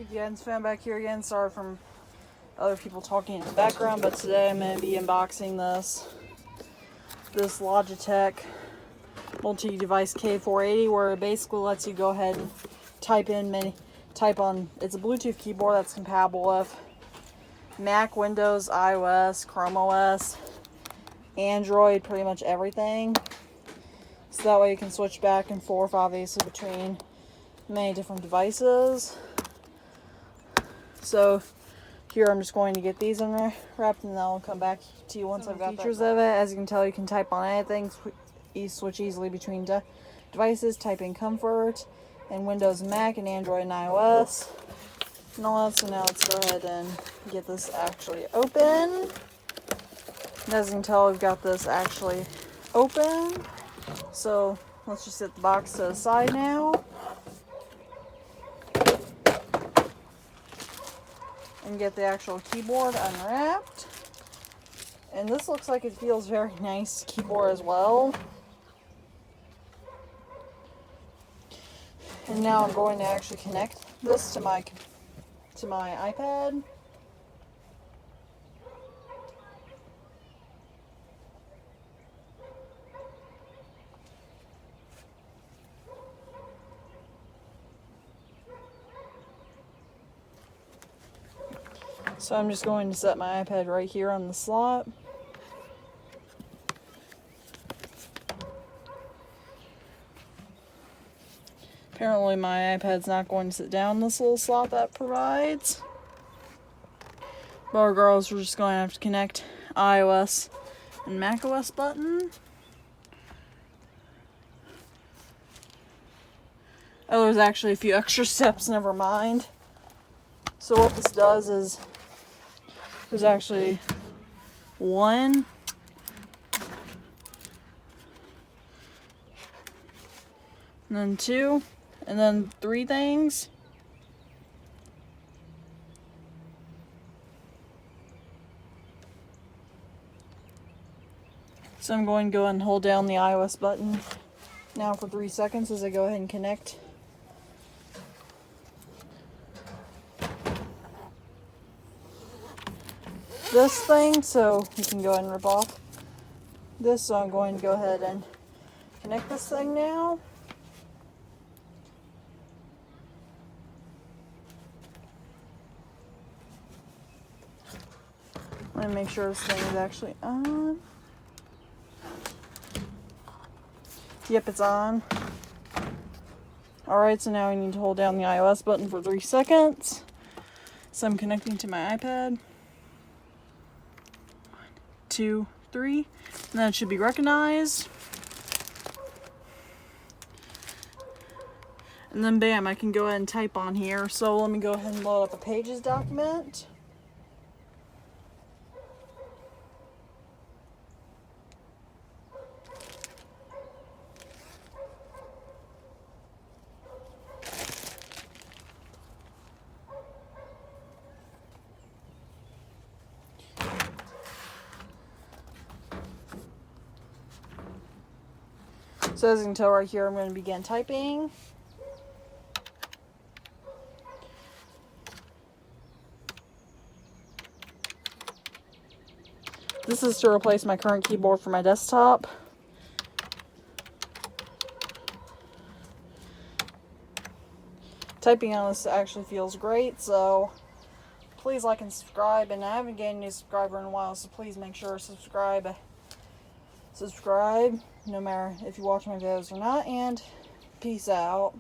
YouTube Jens fan back here again. Sorry from other people talking in the background, but today I'm going to be unboxing this Logitech multi-device K480, where it basically lets you go ahead and type on. It's a Bluetooth keyboard that's compatible with Mac, Windows, iOS, Chrome OS, Android, pretty much everything. So that way you can switch back and forth, obviously, between many different devices. So here I'm just going to get these unwrapped, and then I'll come back to you once I've got features of it. As you can tell, you can type on anything, switch easily between devices, type in comfort, and Windows, Mac, and Android, and iOS, and all that. So now let's go ahead and get this actually open. And as you can tell, we've got this actually open. So let's just set the box to the side now. And get the actual keyboard unwrapped. And this looks like it feels very nice keyboard as well. And now I'm going to actually connect this to my iPad. So I'm just going to set my iPad right here on the slot. Apparently my iPad's not going to sit down this little slot that provides. But regardless, we're just going to have to connect iOS and macOS button. Oh, there's actually a few extra steps, never mind. So what this does is, there's actually one, and then two, and then three things. So I'm going to go and hold down the iOS button now for 3 seconds as I go ahead and connect this thing, so you can go ahead and rip off this. So I'm going to go ahead and connect this thing now. Let me make sure this thing is actually on. Yep, it's on. Alright, so now I need to hold down the iOS button for 3 seconds. So I'm connecting to my iPad. 1, 2, 3. And then it should be recognized. And then bam, I can go ahead and type on here. So let me go ahead and load up a Pages document. So as you can tell right here, I'm going to begin typing. This is to replace my current keyboard for my desktop. Typing on this actually feels great, so please like and subscribe. And I haven't gained a new subscriber in a while, so please make sure to subscribe. No matter if you watch my videos or not, and peace out.